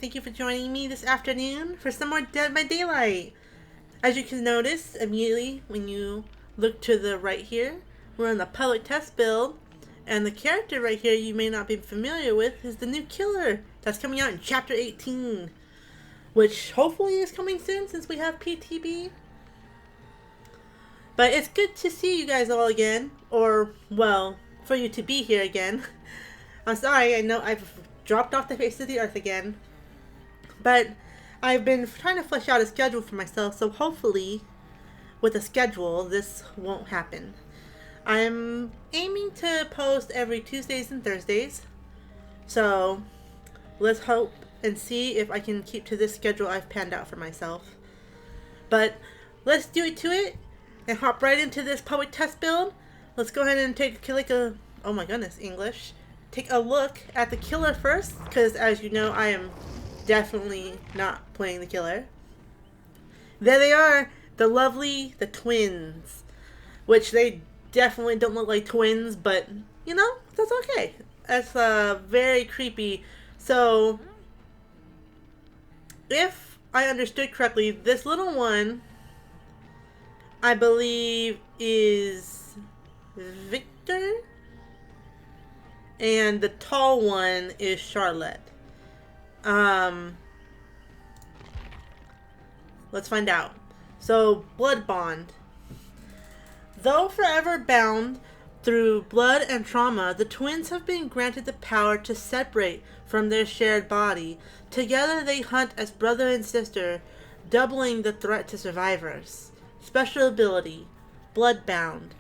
Thank you for joining me this afternoon for some more Dead by Daylight. As you can notice immediately when you look to the right here, we're on the public test build, and the character right here you may not be familiar with is the new killer that's coming out in Chapter 18, which hopefully is coming soon since we have PTB. But it's good to see you guys all again, or, well, for you to be here again. I'm sorry, I know I've dropped off the face of the earth again, but I've been trying to flesh out a schedule for myself, so hopefully with a schedule this won't happen. I'm aiming to post every Tuesdays and Thursdays, so let's hope and see if I can keep to this schedule I've panned out for myself. But let's do it and hop right into this public test build. Let's go ahead and take a oh my goodness, English. Take a look at the killer first, because as you know, I am definitely not playing the killer. There they are, the twins, which they definitely don't look like twins, but you know, that's okay. That's very creepy. So, if I understood correctly, this little one, I believe, is Victor, and the tall one is Charlotte. Let's find out. So, blood bond. Though forever bound through blood and trauma, the twins have been granted the power to separate from their shared body. Together they hunt as brother and sister, doubling the threat to survivors. Special ability, Bloodbound.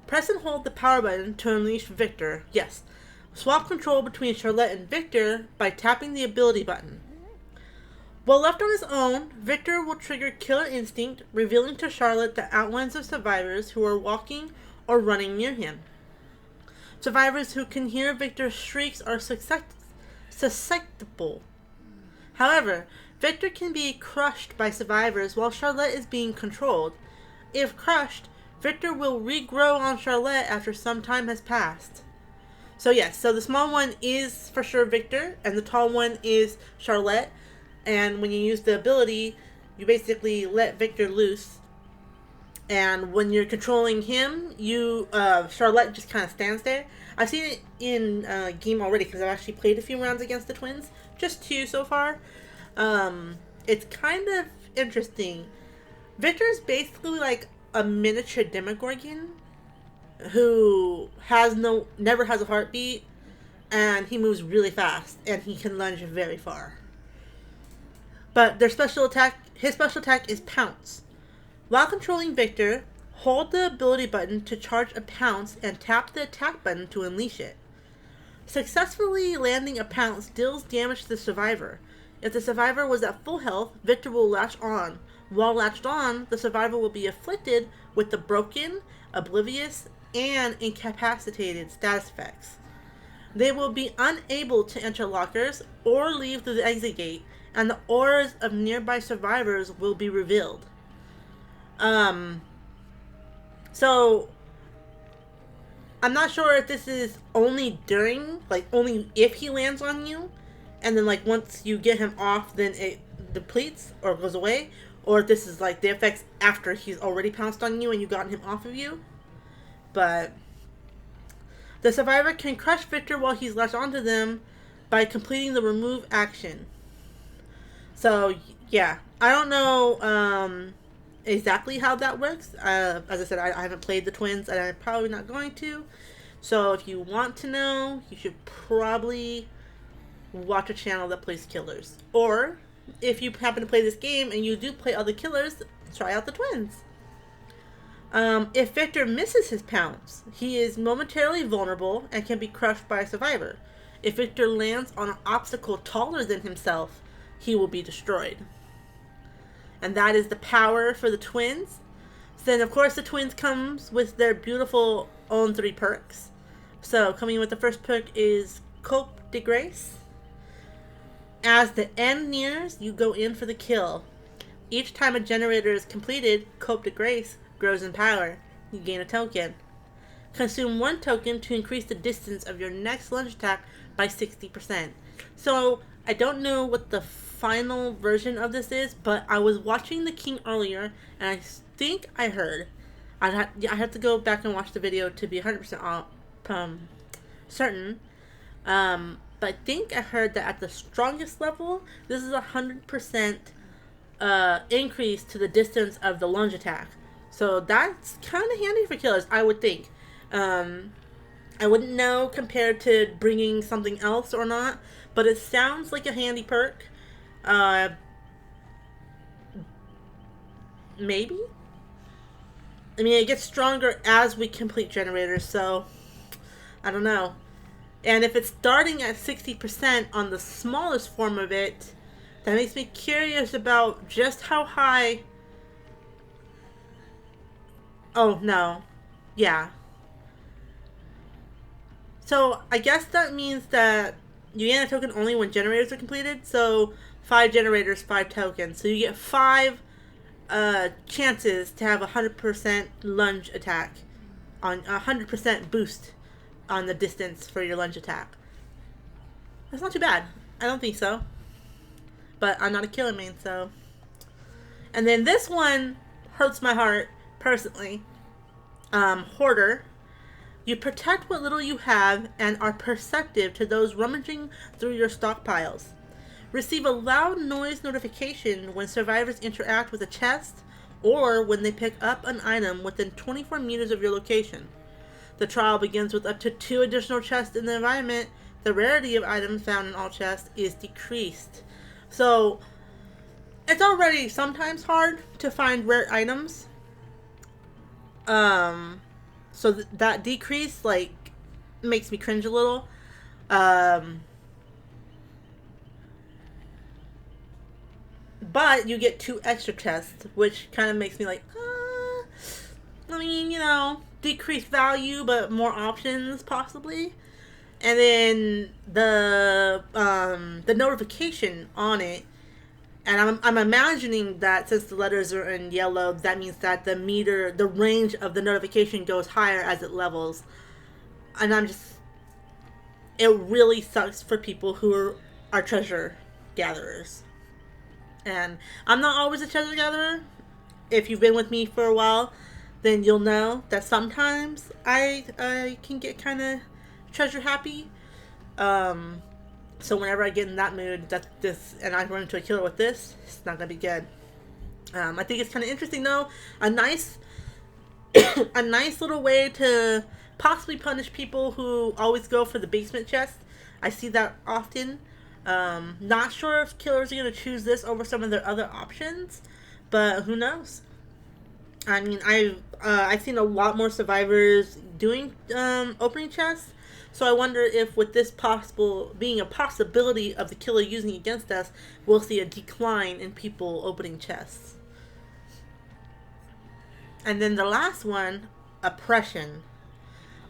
Press and hold the power button to unleash Victor. Yes. Swap control between Charlotte and Victor by tapping the ability button. While left on his own, Victor will trigger Killer Instinct, revealing to Charlotte the outlines of survivors who are walking or running near him. Survivors who can hear Victor's shrieks are susceptible. However, Victor can be crushed by survivors while Charlotte is being controlled. If crushed, Victor will regrow on Charlotte after some time has passed. So yes, so the small one is for sure Victor, and the tall one is Charlotte. And when you use the ability, you basically let Victor loose. And when you're controlling him, Charlotte just kind of stands there. I've seen it in game already because I've actually played a few rounds against the twins. Just 2 so far. It's kind of interesting. Victor's basically like a miniature Demogorgon who never has a heartbeat, and he moves really fast, and he can lunge very far. But his special attack is Pounce. While controlling Victor, hold the ability button to charge a Pounce and tap the attack button to unleash it. Successfully landing a Pounce deals damage to the survivor. If the survivor was at full health, Victor will latch on. While latched on, the survivor will be afflicted with the broken, oblivious, and incapacitated status effects. They will be unable to enter lockers or leave through the exit gate, and the auras of nearby survivors will be revealed. So I'm not sure if this is only if he lands on you, and then once you get him off, then it depletes or goes away, or if this is the effects after he's already pounced on you and you've gotten him off of you. But the survivor can crush Victor while he's latched onto them by completing the remove action. So, yeah. I don't know exactly how that works. As I said, I haven't played the twins, and I'm probably not going to. So, if you want to know, you should probably watch a channel that plays killers. Or, if you happen to play this game and you do play other killers, try out the twins. If Victor misses his pounce, he is momentarily vulnerable and can be crushed by a survivor. If Victor lands on an obstacle taller than himself, he will be destroyed. And that is the power for the twins. Then, of course, the twins comes with their beautiful own 3 perks. So, coming with the first perk is Cope de Grace. As the end nears, you go in for the kill. Each time a generator is completed, Cope de Grace grows in power. You gain a token. Consume 1 token to increase the distance of your next lunge attack by 60%. So I don't know what the final version of this is, but I was watching The King earlier, and I think I heard. I have to go back and watch the video to be 100% certain. But I think I heard that at the strongest level, this is 100% increase to the distance of the lunge attack. So that's kind of handy for killers, I would think. I wouldn't know compared to bringing something else or not, but it sounds like a handy perk. Maybe? I mean, it gets stronger as we complete generators, so I don't know. And if it's starting at 60% on the smallest form of it, that makes me curious about just how high. Oh, no. Yeah. So I guess that means that you gain a token only when generators are completed. So 5 generators, 5 tokens. So you get 5 chances to have 100% lunge attack on 100% boost on the distance for your lunge attack. That's not too bad. I don't think so. But I'm not a killer main, so. And then this one hurts my heart, personally. Hoarder. You protect what little you have and are perceptive to those rummaging through your stockpiles. Receive a loud noise notification when survivors interact with a chest or when they pick up an item within 24 meters of your location. The trial begins with up to 2 additional chests in the environment. The rarity of items found in all chests is decreased. So, it's already sometimes hard to find rare items. So that decrease, like, makes me cringe a little. But you get 2 extra chests, which kind of makes me like, I mean, you know, decreased value, but more options, possibly. And then the notification on it, and I'm imagining that since the letters are in yellow, that means that the range of the notification goes higher as it levels. And it really sucks for people who are treasure gatherers. And I'm not always a treasure gatherer. If you've been with me for a while, then you'll know that sometimes I can get kind of treasure happy. So whenever I get in that mood, and I run into a killer with this, it's not gonna be good. I think it's kind of interesting though. A nice, a nice little way to possibly punish people who always go for the basement chest. I see that often. Not sure if killers are gonna choose this over some of their other options, but who knows? I mean, I've seen a lot more survivors doing opening chests. So I wonder if with this being a possibility of the killer using against us, we'll see a decline in people opening chests. And then the last one, oppression.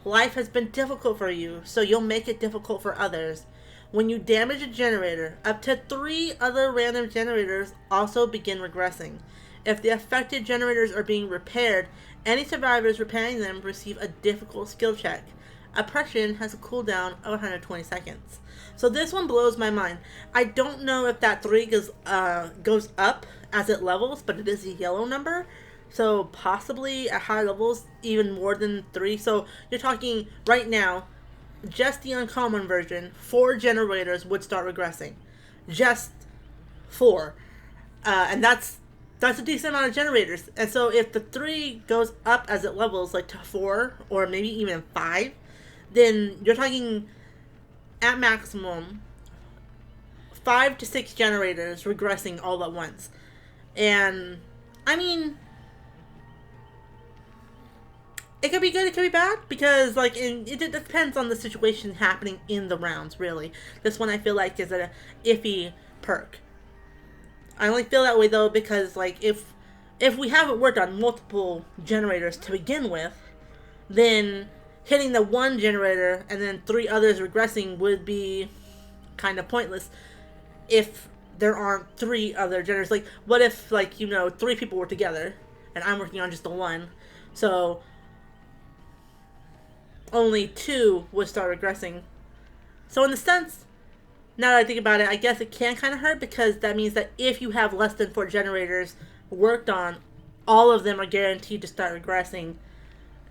Life has been difficult for you, so you'll make it difficult for others. When you damage a generator, up to 3 other random generators also begin regressing. If the affected generators are being repaired, any survivors repairing them receive a difficult skill check. Oppression has a cooldown of 120 seconds. So this one blows my mind. I don't know if that 3 goes up as it levels, but it is a yellow number. So possibly at high levels, even more than 3. So you're talking right now, just the uncommon version, 4 generators would start regressing. Just 4. And that's a decent amount of generators. And so if the 3 goes up as it levels, like to 4 or maybe even 5, then you're talking at maximum 5 to 6 generators regressing all at once. And I mean, it could be good, it could be bad, because like it depends on the situation happening in the rounds, really. This one I feel like is a iffy perk. I only feel that way though because like if we haven't worked on multiple generators to begin with, then hitting the 1 generator and then 3 others regressing would be kind of pointless if there aren't 3 other generators. Like, what if, like, 3 people were together and I'm working on just the 1? So only 2 would start regressing. So in the sense, Now that I think about it, I guess it can kind of hurt because that means that if you have less than 4 generators worked on, all of them are guaranteed to start regressing,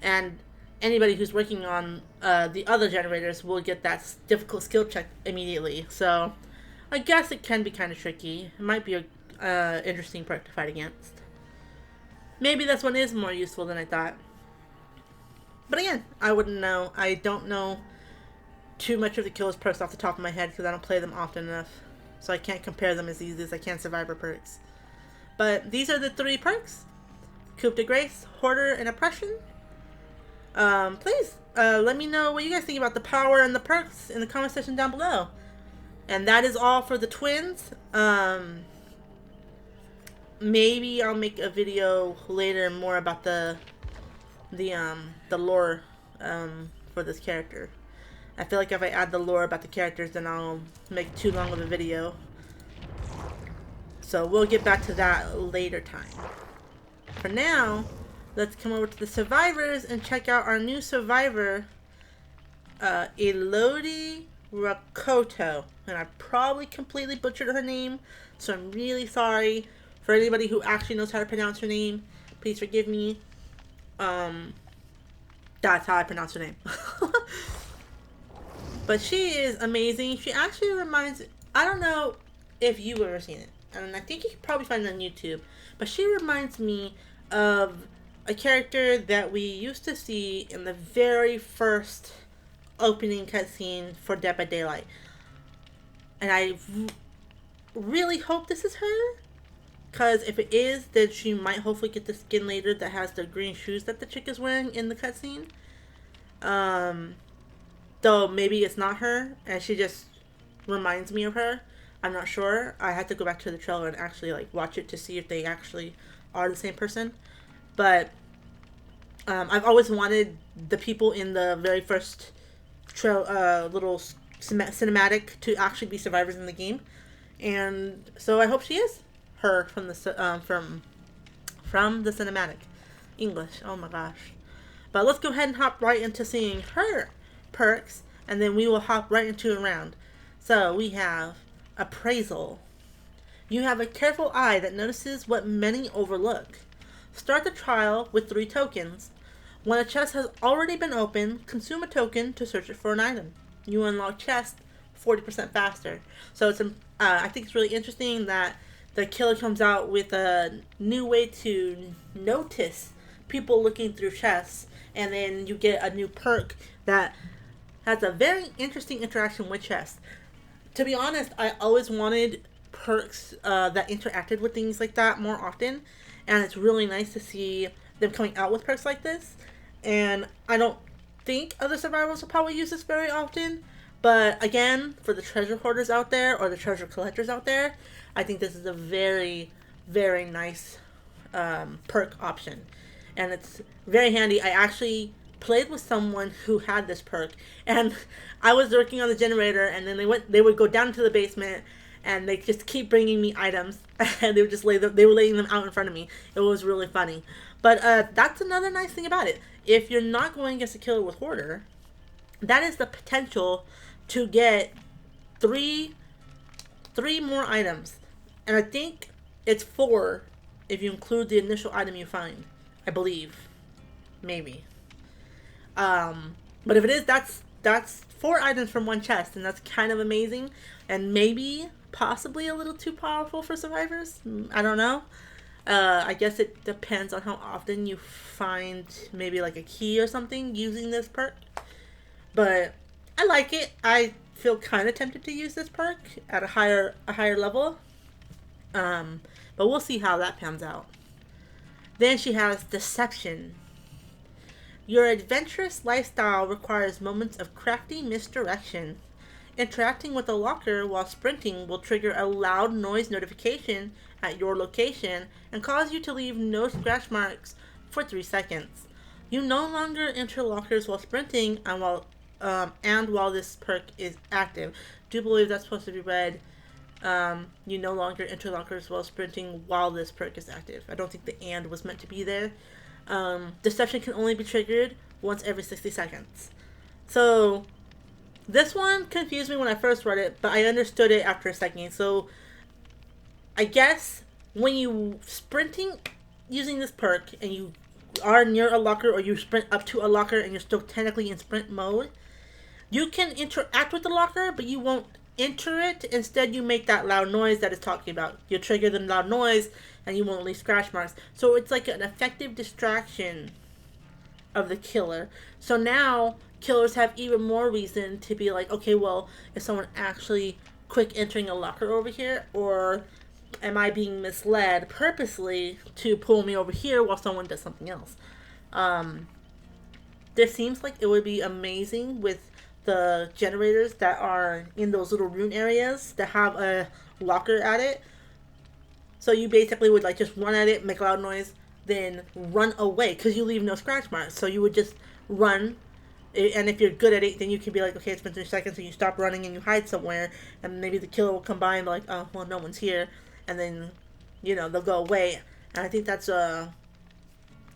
and anybody who's working on the other generators will get that difficult skill check immediately. So I guess it can be kind of tricky. It might be a interesting perk to fight against. Maybe this one is more useful than I thought. But again, I wouldn't know. I don't know too much of the kills perks off the top of my head because I don't play them often enough. So I can't compare them as easy as I can Survivor perks. But these are the 3 perks. Coup de Grace, Hoarder, and Oppression. Please, let me know what you guys think about the power and the perks in the comment section down below. And that is all for the twins. Maybe I'll make a video later more about the lore, for this character. I feel like if I add the lore about the characters, then I'll make too long of a video. So we'll get back to that later time. For now, let's come over to the survivors and check out our new survivor, Elodie Rakoto. And I probably completely butchered her name, so I'm really sorry. For anybody who actually knows how to pronounce her name, please forgive me. That's how I pronounce her name. But she is amazing. She actually reminds... I don't know if you've ever seen it. And I think you can probably find it on YouTube. But she reminds me of a character that we used to see in the very first opening cutscene for Dead by Daylight. And I really hope this is her. Because if it is, then she might hopefully get the skin later that has the green shoes that the chick is wearing in the cutscene. Though maybe it's not her, and she just reminds me of her. I'm not sure. I had to go back to the trailer and actually watch it to see if they actually are the same person. But I've always wanted the people in the very first little cinematic to actually be survivors in the game, and so I hope she is her from the from the cinematic. English, oh my gosh. But let's go ahead and hop right into seeing her perks, and then we will hop right into a round. So we have Appraisal. You have a careful eye that notices what many overlook. Start the trial with 3 tokens. When a chest has already been opened, consume a token to search it for an item. You unlock chests 40% faster. So it's I think it's really interesting that the killer comes out with a new way to notice people looking through chests, and then you get a new perk that has a very interesting interaction with chests. To be honest, I always wanted perks that interacted with things like that more often, and it's really nice to see them coming out with perks like this. And I don't think other survivors will probably use this very often, but again, for the treasure hoarders out there or the treasure collectors out there, I think this is a very, very nice perk option, and it's very handy. I actually played with someone who had this perk, and I was working on the generator, and then they would go down to the basement, and they just keep bringing me items, and they would just they were laying them out in front of me. It was really funny. But that's another nice thing about it. If you're not going against a killer with Hoarder, that is the potential to get three more items. And I think it's 4 if you include the initial item you find. I believe. Maybe. But if it is, that's 4 items from 1 chest, and that's kind of amazing. And maybe, possibly a little too powerful for survivors. I don't know. I guess it depends on how often you find maybe a key or something using this perk. But I like it. I feel kind of tempted to use this perk at a higher level. But we'll see how that pans out. Then she has Deception. Your adventurous lifestyle requires moments of crafty misdirection. Interacting with a locker while sprinting will trigger a loud noise notification at your location and cause you to leave no scratch marks for 3 seconds. You no longer enter lockers while sprinting and while this perk is active. Do believe that's supposed to be read. You no longer enter lockers while sprinting while this perk is active. I don't think the "and" was meant to be there. Deception can only be triggered once every 60 seconds. So This one confused me when I first read it, but I understood it after a second. So, I guess when you sprinting using this perk and you are near a locker or you sprint up to a locker and you're still technically in sprint mode, you can interact with the locker, but you won't enter it. Instead, you make that loud noise that it's talking about. You trigger the loud noise and you won't leave scratch marks. So it's like an effective distraction of the killer. So now killers have even more reason to be like, okay, well, is someone actually quick entering a locker over here, or am I being misled purposely to pull me over here while someone does something else? This seems like it would be amazing with the generators that are in those little rune areas that have a locker at it. So you basically would like just run at it, make a loud noise, then run away because you leave no scratch marks. So you would just run, and if you're good at it, then you can be like, okay, it's been 3 seconds, so you stop running and you hide somewhere, and maybe the killer will come by and be like, oh, well, no one's here, and then, you know, they'll go away. And I think that's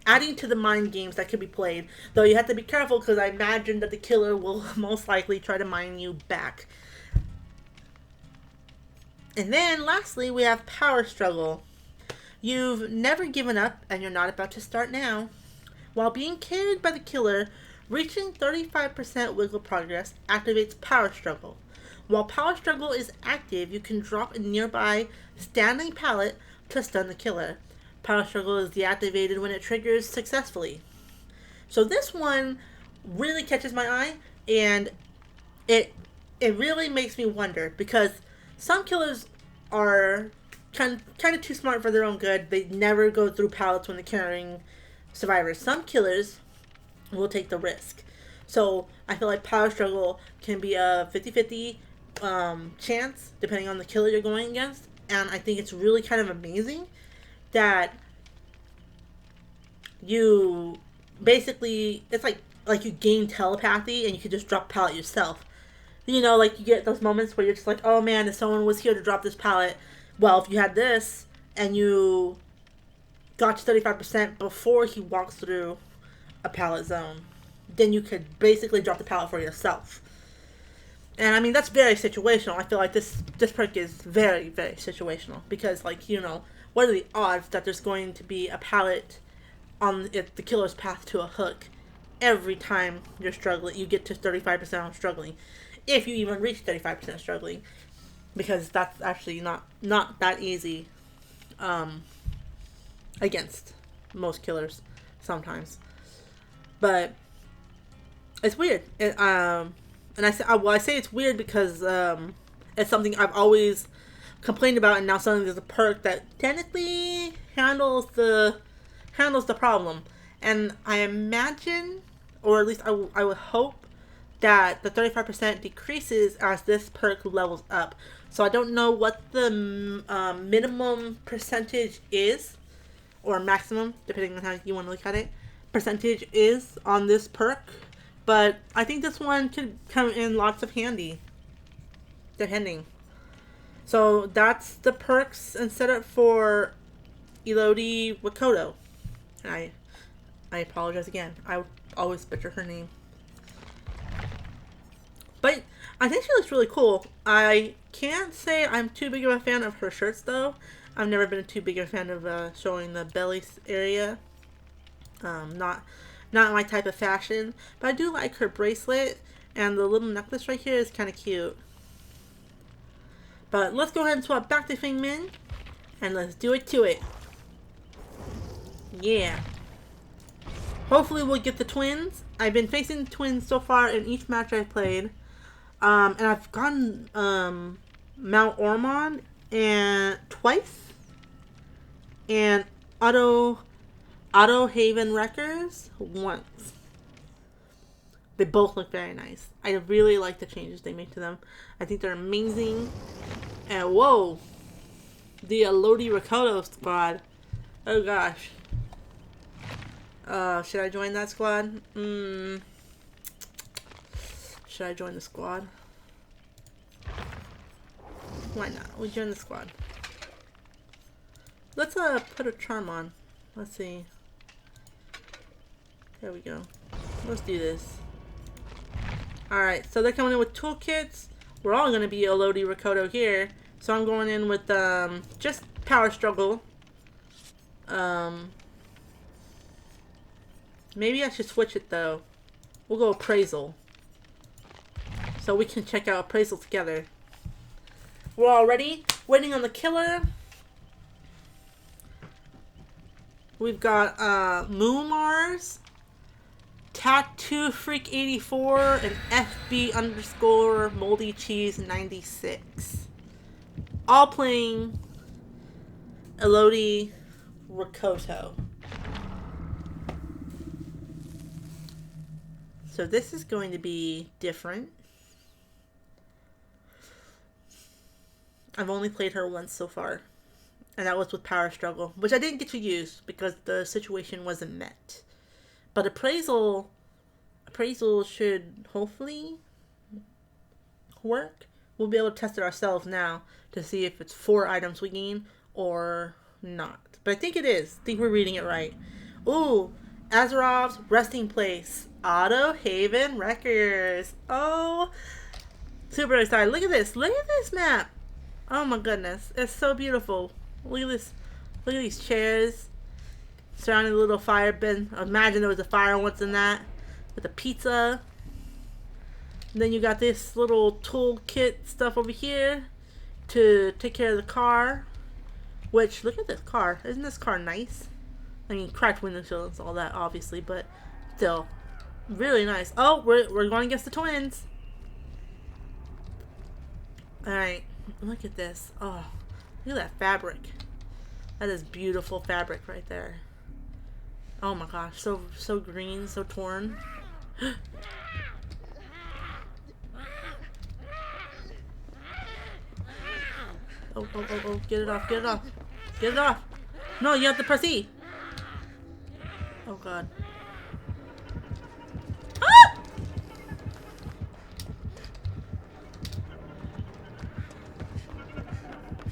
adding to the mind games that could be played. Though you have to be careful because I imagine that the killer will most likely try to mine you back. And then lastly, we have Power Struggle. You've never given up and you're not about to start now. While being carried by the killer, reaching 35% wiggle progress activates Power Struggle. While Power Struggle is active, you can drop a nearby standing pallet to stun the killer. Power Struggle is deactivated when it triggers successfully. So this one really catches my eye, and it really makes me wonder, because some killers are kind of too smart for their own good. They never go through pallets when they're carrying survivors. Some killers will take the risk. So I feel like Power Struggle can be a 50-50 chance depending on the killer you're going against, and I think it's really kind of amazing that you basically, it's like you gain telepathy and you can just drop a pallet yourself. You know, like you get those moments where you're just like, oh man, if someone was here to drop this pallet, well, if you had this and you got to 35% before he walks through a pallet zone, then you could basically drop the pallet for yourself. And I mean, that's very situational. I feel like this perk is very, very situational because, like, you know, what are the odds that there's going to be a pallet on the killer's path to a hook every time you're struggling? You get to 35% on struggling, if you even reach 35% struggling, because that's actually not that easy against most killers sometimes. But it's weird. And I say it's weird because it's something I've always complained about, and now suddenly there's a perk that technically handles the problem. And I imagine, or at least I would hope, that the 35% decreases as this perk levels up. So I don't know what the minimum percentage is, or maximum, depending on how you want to look at it, percentage is on this perk. But I think this one could come in lots of handy, depending. So that's the perks and setup for Elodie Rakoto. I apologize again. I always butcher her name. But I think she looks really cool. I can't say I'm too big of a fan of her shirts, though. I've never been too big of a fan of showing the belly area. Not my type of fashion. But I do like her bracelet, and the little necklace right here is kind of cute. But let's go ahead and swap back to Feng Min, and let's do it to it. Yeah. Hopefully we'll get the twins. I've been facing the twins so far in each match I've played. And I've gotten Mount Ormond twice, and Otto Haven Wreckers once. They both look very nice. I really like the changes they made to them. I think they're amazing. And whoa, the Elodie Rakoto squad. Oh gosh. Should I join that squad? Should I join the squad? Why not? We join the squad. Let's put a charm on. Let's see. There we go. Let's do this. Alright, so they're coming in with toolkits. We're all going to be Elodie Rakoto here. So I'm going in with just power struggle. Maybe I should switch it though. We'll go appraisal. So we can check out appraisal together. We're all ready. Waiting on the killer. We've got Moon Mars, Tattoo Freak 84, and FB underscore Moldy Cheese 96. All playing Elodie Rakoto. So this is going to be different. I've only played her once so far. And that was with Power Struggle, which I didn't get to use because the situation wasn't met. But appraisal should hopefully work. We'll be able to test it ourselves now to see if it's 4 items we gain or not. But I think it is. I think we're reading it right. Ooh, Azerov's resting place. Auto Haven Wreckers. Oh, super excited. Look at this. Look at this map. Oh my goodness. It's so beautiful. Look at this. Look at these chairs surrounding a little fire bin. Imagine there was a fire once in that. With a pizza. And then you got this little toolkit stuff over here to take care of the car. Which, look at this car. Isn't this car nice? I mean, cracked windshields, all that, obviously, but still, really nice. Oh, we're going against the twins. Alright, look at this. Oh, look at that fabric. That is beautiful fabric right there. Oh my gosh, so green, so torn. Oh, get it off, get it off. Get it off. No, you have to press E. Oh god. Ah!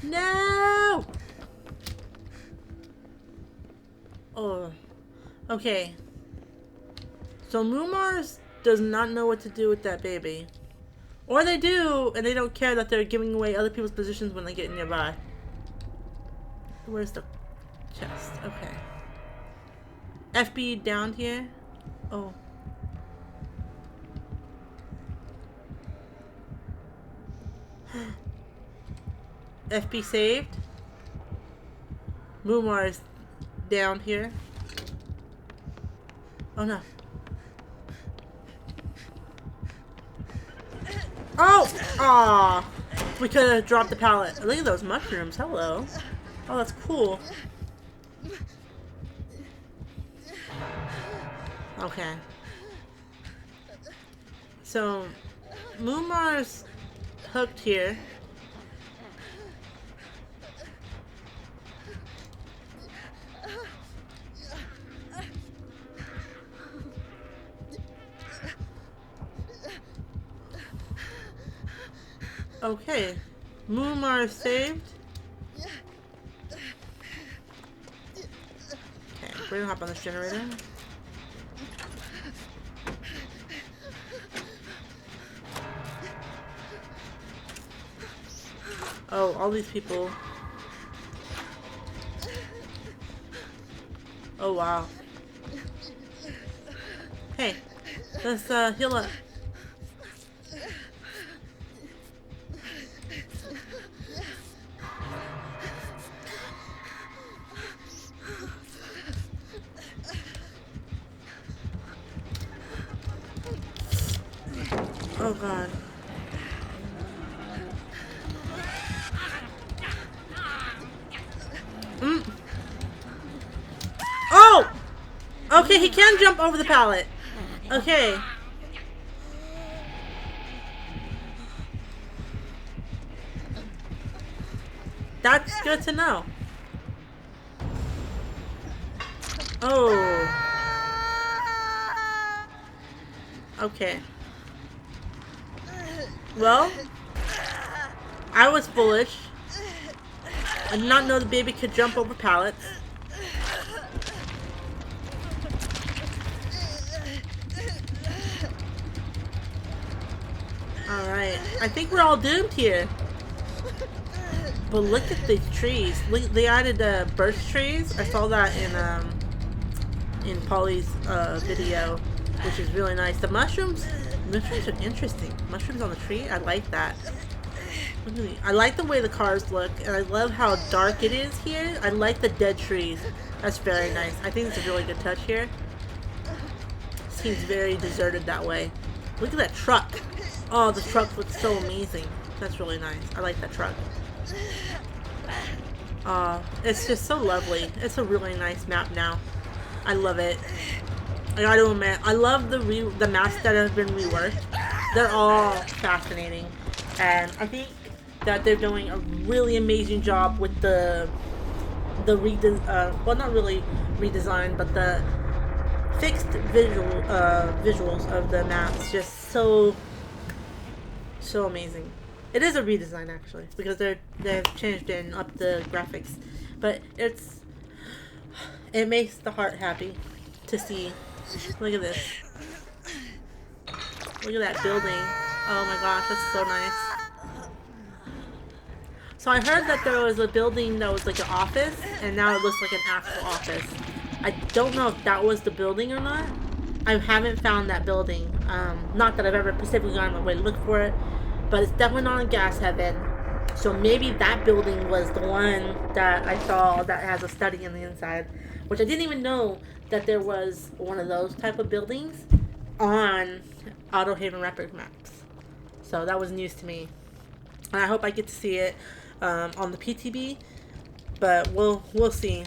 No! Oh. Okay. So Mumars does not know what to do with that baby. Or they do, and they don't care that they're giving away other people's positions when they get nearby. Where's the chest? Okay. FB down here. Oh. FB saved. Mumar is down here. Oh no. Oh! Aw! We could have dropped the pallet. Look at those mushrooms. Hello. Oh, that's cool. Okay. So, Mumar's hooked here. Okay. Mumar saved. Okay, we're gonna hop on this generator. Oh, all these people. Oh, wow. Hey, let's heal up. Oh, God. Oh! Okay, he can jump over the pallet. Okay. That's good to know. Oh. Okay. Well, I was foolish. I did not know the baby could jump over pallets. Alright. I think we're all doomed here. But look at the trees. Look, they added birch trees. I saw that in Polly's video, which is really nice. The mushrooms are interesting. Mushrooms on the tree, I like that. I like the way the cars look, and I love how dark it is here. I like the dead trees. That's very nice. I think it's a really good touch here. Seems very deserted that way. Look at that truck. Oh, the truck looks so amazing. That's really nice. I like that truck. It's just so lovely. It's a really nice map now. I love it. I gotta admit, I love the maps that have been reworked. They're all fascinating, and I think that they're doing a really amazing job with the well, not really redesign, but the fixed visuals of the maps. Just so amazing. It is a redesign actually, because they've changed it and upped the graphics, but it makes the heart happy to see. Look at this. Look at that building. Oh my gosh, that's so nice. So I heard that there was a building that was like an office, and now it looks like an actual office. I don't know if that was the building or not. I haven't found that building. Not that I've ever specifically gone my way to look for it, but it's definitely not in Gas Heaven. So maybe that building was the one that I saw that has a study in the inside, which I didn't even know that there was one of those type of buildings on Autohaven Replic maps. So that was news to me, and I hope I get to see it on the PTB, but we'll see.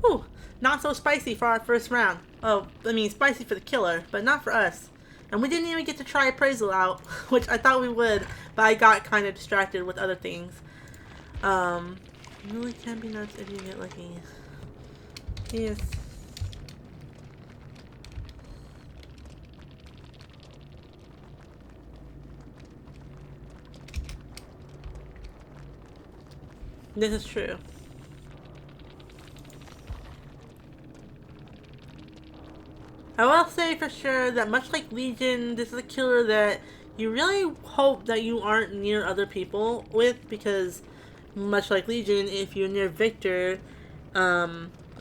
Ooh, not so spicy for our first round. Oh, I mean spicy for the killer, but not for us. And we didn't even get to try appraisal out, which I thought we would, but I got kind of distracted with other things. Really can't be nuts if you get lucky. Yes. This is true. I will say for sure that much like Legion, this is a killer that you really hope that you aren't near other people with, because much like Legion, if you're near Victor,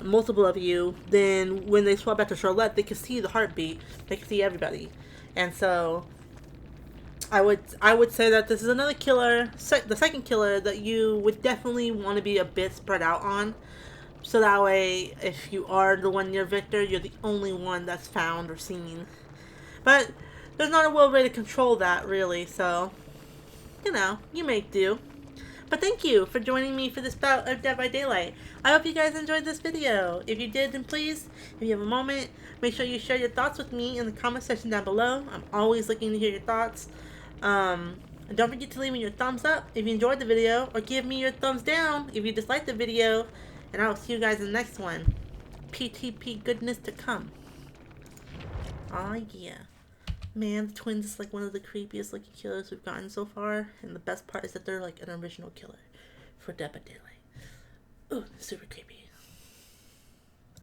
multiple of you, then when they swap back to Charlotte, they can see the heartbeat. They can see everybody. And so I would say that this is another killer, the second killer, that you would definitely want to be a bit spread out on. So that way, if you are the one near Victor, you're the only one that's found or seen. But there's not a way to control that, really, so, you know, you make do. But thank you for joining me for this bout of Dead by Daylight. I hope you guys enjoyed this video. If you did, then please, if you have a moment, make sure you share your thoughts with me in the comment section down below. I'm always looking to hear your thoughts. And don't forget to leave me your thumbs up if you enjoyed the video, or give me your thumbs down if you disliked the video. And I will see you guys in the next one. PTP goodness to come. Aw, yeah. Man, the twins is like one of the creepiest looking killers we've gotten so far. And the best part is that they're like an original killer for Dead by Daylight. Ooh, super creepy.